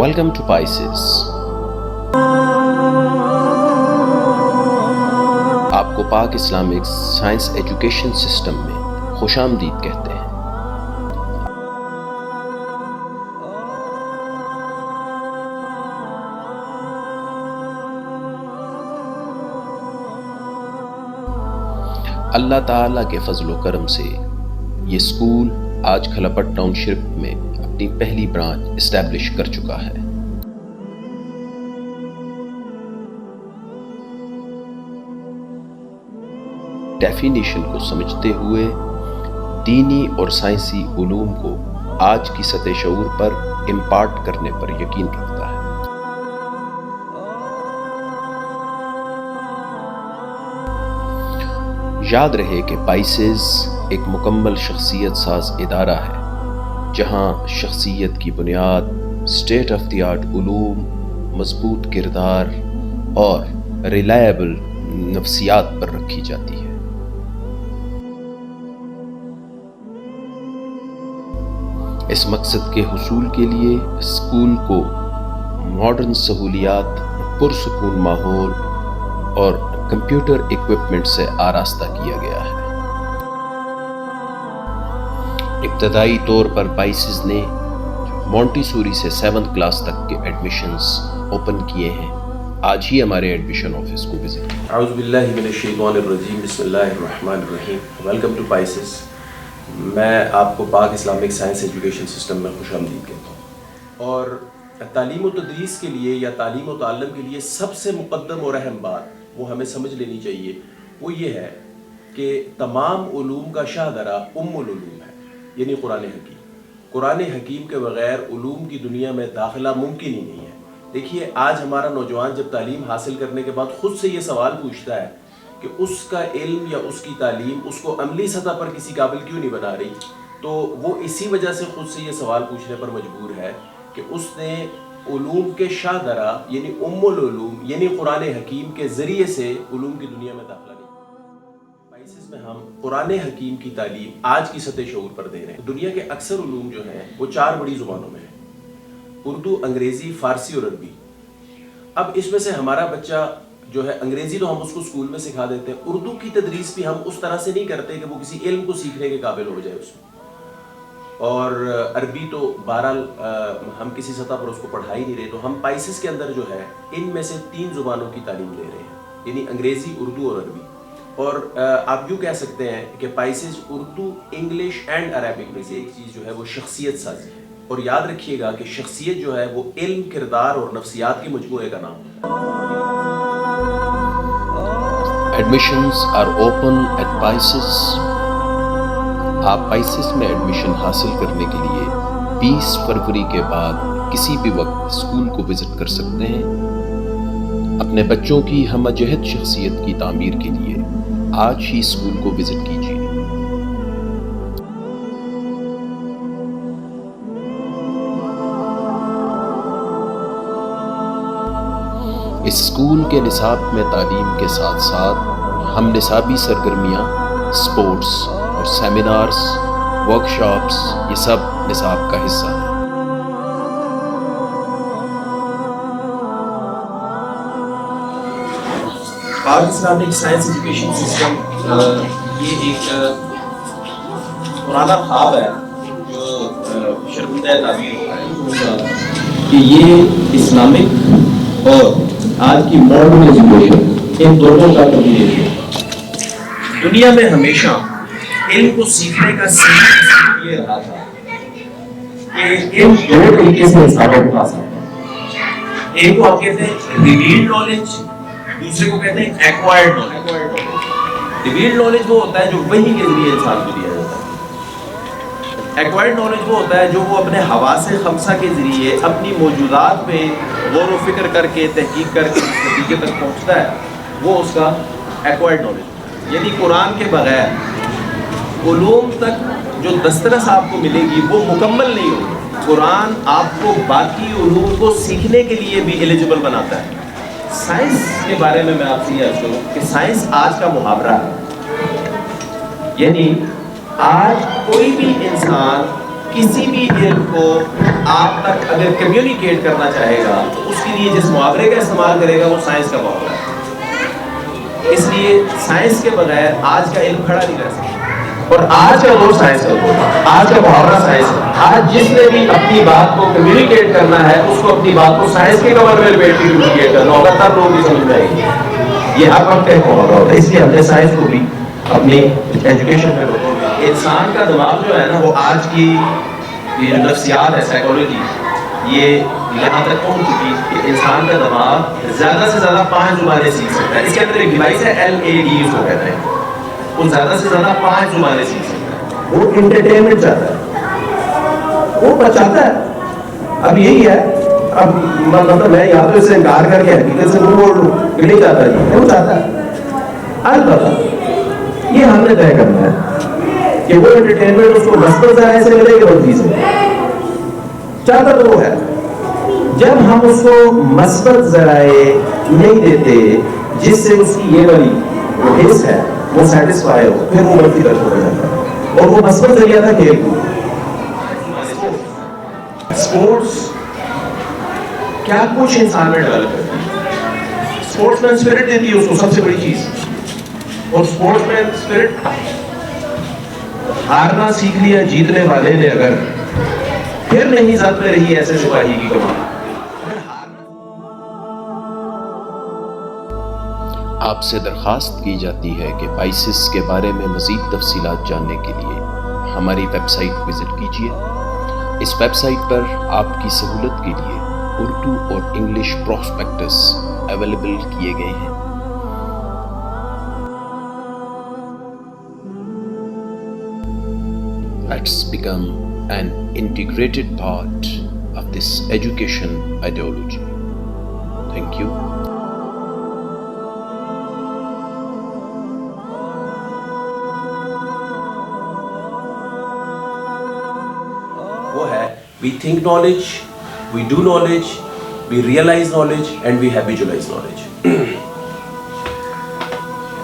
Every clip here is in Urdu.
Welcome to Pisces. آپ کو پاک اسلامک سائنس ایجوکیشن سسٹم میں خوش آمدید کہتے ہیں۔ اللہ تعالیٰ کے فضل و کرم سے یہ اسکول آج کھلاپٹ ٹاؤن شپ میں اپنی پہلی برانچ اسٹیبلش کر چکا ہے۔ ڈیفینیشن کو سمجھتے ہوئے دینی اور سائنسی علوم کو آج کی سطح شعور پر امپارٹ کرنے پر یقین رکھتا ہے۔ یاد رہے کہ پائسز ایک مکمل شخصیت ساز ادارہ ہے جہاں شخصیت کی بنیاد اسٹیٹ آف دی آرٹ علوم، مضبوط کردار اور ریلائبل نفسیات پر رکھی جاتی ہے۔ اس مقصد کے حصول کے لیے اسکول کو ماڈرن سہولیات، پرسکون ماحول اور کمپیوٹر ایکوپمنٹ سے آراستہ کیا گیا ہے۔ ابتدائی طور پر پائسز نے مونٹیسوری سے 7th کلاس تک کے ایڈمیشنز اوپن کیے ہیں۔ آج ہی ہمارے ایڈمیشن آفس کو وزٹ کریں۔ اعوذ باللہ من الشیطان الرجیم، بسم اللہ الرحمن الرحیم۔ ویلکم ٹو پائسز۔ میں آپ کو پاک اسلامک سائنس ایجوکیشن سسٹم میں خوش آمدید کہتا ہوں، اور تعلیم و تدریس کے لیے یا تعلیم و تعلم کے لیے سب سے مقدم اور اہم بات وہ ہمیں سمجھ لینی چاہیے، وہ یہ ہے کہ تمام علوم کا شاہ درا العلوم ہے، یعنی قرآن حکیم۔ قرآن حکیم کے بغیر علوم کی دنیا میں داخلہ ممکن ہی نہیں ہے۔ دیکھیے، آج ہمارا نوجوان جب تعلیم حاصل کرنے کے بعد خود سے یہ سوال پوچھتا ہے کہ اس کا علم یا اس کی تعلیم اس کو عملی سطح پر کسی قابل کیوں نہیں بنا رہی، تو وہ اسی وجہ سے خود سے یہ سوال پوچھنے پر مجبور ہے کہ اس نے علوم کے شاہ درا یعنی العلوم یعنی قرآن حکیم کے ذریعے سے علوم کی دنیا میں داخلہ نہیں۔ پائسز میں ہم قرآن حکیم کی تعلیم آج کی سطح شعور پر دے رہے ہیں۔ دنیا کے اکثر علوم جو ہیں وہ 4 بڑی زبانوں میں ہیں: اردو، انگریزی، فارسی اور عربی۔ اب اس میں سے ہمارا بچہ جو ہے، انگریزی تو ہم اس کو اسکول میں سکھا دیتے ہیں، اردو کی تدریس بھی ہم اس طرح سے نہیں کرتے کہ وہ کسی علم کو سیکھنے کے قابل ہو جائے اس میں، اور عربی تو بہرحال ہم کسی سطح پر اس کو پڑھا ہی نہیں رہے۔ تو ہم پائسز کے اندر جو ہے ان میں سے 3 زبانوں کی تعلیم دے رہے ہیں، یعنی انگریزی، اردو اور عربی۔ اور آپ یوں کہہ سکتے ہیں کہ پائسز اردو، انگلش اینڈ عربک میں سے ایک چیز جو ہے وہ شخصیت سازی ہے۔ اور یاد رکھیے گا کہ شخصیت جو ہے وہ علم، کردار اور نفسیات کے مجموعے کا نام ہے۔ ایڈمیشنز آر اوپن ایٹ پائسز۔ آپ پائسز میں ایڈمیشن حاصل کرنے کے لیے 20 فروری کے بعد کسی بھی وقت اسکول کو وزٹ کر سکتے ہیں۔ اپنے بچوں کی ہمہ جہت شخصیت کی تعمیر کے لیے آج ہی اسکول کو وزٹ کیجیے۔ اس اسکول کے نصاب میں تعلیم کے ساتھ ساتھ ہم نصابی سرگرمیاں، اسپورٹس اور سیمینارز، ورکشاپس، یہ سب نصاب کا حصہ ہیں۔ پاک اسلامک سائنس ایجوکیشن سسٹم یہ ایک پرانا خواب ہے جو شرمندہ تعبیر ہوتا ہے کہ یہ اسلامک اور آج کی ماڈرن ایجوکیشن ان دونوں کا تبدیل ہے۔ دنیا میں ہمیشہ علم کو سیکھنے کا سیکھ یہ رہا تھا کہ علم 2 طریقے سے انسانوں کو حاصل ہے۔ ایک کو آپ کہتے ہیں ریویلڈ نالج، دوسرے کو کہتے ہیں ایکوائرڈ نالج۔ ریویلڈ نالج وہ ہوتا ہے جو وحی کے ذریعے انسان کو دیا جاتا ہے۔ ایکوائرڈ نالج وہ ہوتا ہے جو وہ اپنے حواس خمسہ کے ذریعے اپنی موجودات پہ غور و فکر کر کے، تحقیق کر کے اس نتیجے تک پہنچتا ہے، وہ اس کا ایکوائرڈ نالج ہوتا ہے۔ یعنی قرآن کے بغیر علوم تک جو دسترس آپ کو ملے گی وہ مکمل نہیں ہوگی۔ قرآن آپ کو باقی علوم کو سیکھنے کے لیے بھی ایلیجبل بناتا ہے۔ سائنس کے بارے میں آپ سے یہ عرض کروں کہ سائنس آج کا محاورہ ہے، یعنی آج کوئی بھی انسان کسی بھی علم کو آپ تک اگر کمیونیکیٹ کرنا چاہے گا تو اس کے لیے جس محاورے کا استعمال کرے گا وہ سائنس کا محاورہ ہے. اس لیے سائنس کے بغیر آج کا علم کھڑا نہیں کر سکتا. اور آج کا دور سائنس کا دور ہے, آج کا محاورہ سائنس ہے. آج جس نے بھی اپنی بات کو کمیونیکیٹ کرنا ہے اس کو اپنی بات کو سائنس کے کور میں لپیٹ کے کمیونیکیٹ کرنا ہوگا, تب لوگ بھی سمجھ جائیں گے. یہ ہر وقت ایک محاورہ ہوتا ہے. اس لیے ہم نے سائنس کو بھی اپنی ایجوکیشن میں رکھا. انسان کا دماغ جو ہے نا وہ آج کی یہ جو نفسیات ہے, سائیکالوجی, یہ یہاں تک پہنچ چکی کہ انسان کا دماغ زیادہ سے زیادہ 5 زبانیں سیکھ سکتا ہے. اس کے اندر ایک ڈیوائس ہے LAD اس کو کہتے ہیں. وہ زیادہ سے زیادہ 5 زبانیں سیکھ سکتا ہے. وہ انٹرٹینمنٹ چاہتا ہے, وہ بچاتا ہے. اب یہی ہے, اب مطلب میں یا تو اس سے انکار کر کے حقیقت سے وہ بول لوں کہ نہیں چاہتا, جی وہ چاہتا ہے. البتہ یہ ہم نے طے کرنا ہے کہ وہ انٹرٹینمنٹ اس کو مثبت ذرائع سے ملے گا, منفی سے. چاہتا تو وہ ہے. جب ہم اس کو مثبت ذرائع نہیں دیتے جس سے اس کی یہ والی حص ہے وہ سیٹسفائی ہو, پھر وہ منفی طرف ہو جاتا ہے. اور وہ مثبت ذریعہ تھا کھیل کود. اسپورٹس کیا کچھ انسان میں ڈیولپ کرتی ہے. اسپورٹس مین اسپرٹ دیتی ہے اس کو سب سے بڑی چیز. اور اسپورٹس مین اسپرٹ ہارنا سیکھ لیا جیتنے والے نے اگر, پھر نہیں ذات میں رہی ایسے سپاہی کی کمان. آپ سے درخواست کی جاتی ہے کہ پائسس کے بارے میں مزید تفصیلات جاننے کے لیے ہماری ویب سائٹ وزٹ کیجیے. اس ویب سائٹ پر آپ کی سہولت کے لیے اردو اور انگلش پراسپیکٹس اویلیبل کیے گئے ہیں. Let's become an integrated part of this education ideology. Thank you. وہ ہے we think knowledge, we do knowledge, we realize knowledge and we habitualize knowledge.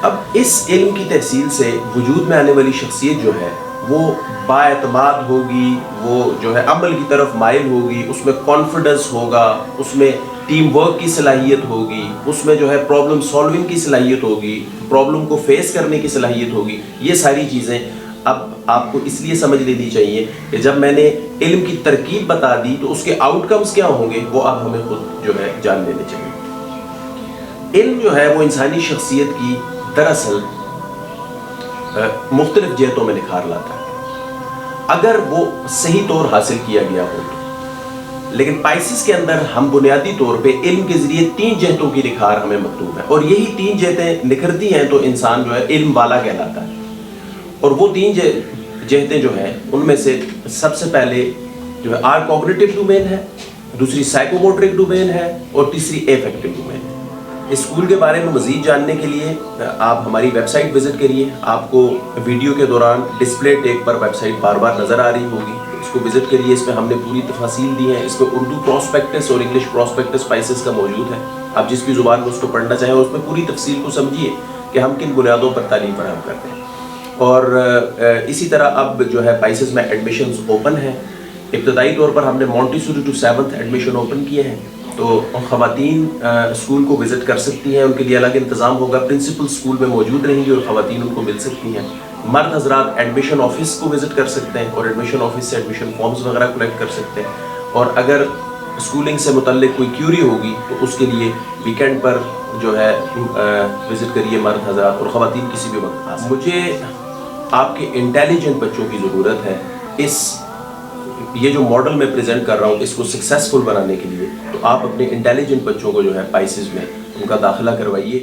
اب اس علم کی تحصیل سے وجود میں آنے والی شخصیت جو ہے وہ با اعتماد ہوگی, وہ جو ہے عمل کی طرف مائل ہوگی, اس میں کانفیڈنس ہوگا, اس میں ٹیم ورک کی صلاحیت ہوگی, اس میں جو ہے پرابلم سالونگ کی صلاحیت ہوگی, پرابلم کو فیس کرنے کی صلاحیت ہوگی. یہ ساری چیزیں اب آپ کو اس لیے سمجھ لینی چاہیے کہ جب میں نے علم کی ترکیب بتا دی تو اس کے آؤٹ کمز کیا ہوں گے وہ اب ہمیں خود جو ہے جان لینے چاہیے. علم جو ہے وہ انسانی شخصیت کی دراصل مختلف جہتوں میں نکھار لاتا ہے اگر وہ صحیح طور حاصل کیا گیا ہو تو. لیکن پائسس کے اندر ہم بنیادی طور پہ علم کے ذریعے 3 جہتوں کی نکھار ہمیں مطلوب ہے, اور یہی 3 جہتیں نکھرتی ہیں تو انسان جو ہے علم والا کہلاتا ہے. اور وہ 3 جہتیں جو ہیں ان میں سے سب سے پہلے جو ہے آر کوگنیٹو ڈومین ہے, دوسری سائیکوموٹرک ڈومین ہے, اور تیسری افیکٹو ڈومین ہے. اس اسکول کے بارے میں مزید جاننے کے لیے آپ ہماری ویب سائٹ وزٹ کریے. آپ کو ویڈیو کے دوران ڈسپلے ٹیگ پر ویب سائٹ بار بار نظر آ رہی ہوگی, اس کو وزٹ کریے. اس میں ہم نے پوری تفاصیل دی ہیں. اس میں اردو پراسپیکٹس اور انگلش پراسپیکٹس پائسس کا موجود ہے. آپ جس بھی زبان میں اس کو پڑھنا چاہیں اس میں پوری تفصیل کو سمجھیے کہ ہم کن بنیادوں پر تعلیم فراہم کرتے ہیں. اور اسی طرح اب جو ہے پائسس میں ایڈمیشنز اوپن ہیں. ابتدائی طور پر ہم نے Montessori to 7th admission open کیے ہیں, تو خواتین اسکول کو وزٹ کر سکتی ہیں. ان کے لیے الگ انتظام ہوگا. پرنسپل اسکول میں موجود رہیں گی اور خواتین ان کو مل سکتی ہیں. مرد حضرات ایڈمیشن آفس کو وزٹ کر سکتے ہیں اور ایڈمیشن آفس سے ایڈمیشن فارمز وغیرہ کلیکٹ کر سکتے ہیں. اور اگر اسکولنگ سے متعلق کوئی کیوری ہوگی تو اس کے لیے ویکینڈ پر جو ہے وزٹ کریے مرد حضرات, اور خواتین کسی بھی وقت آ سکتے. مجھے آپ کے انٹیلیجنٹ بچوں کی ضرورت ہے. یہ جو ماڈل میں پریزنٹ کر رہا ہوں اس کو سکسیسفل بنانے کے لیے, تو آپ اپنے انٹیلیجنٹ بچوں کو جو ہے پائسس میں ان کا داخلہ کروائیے.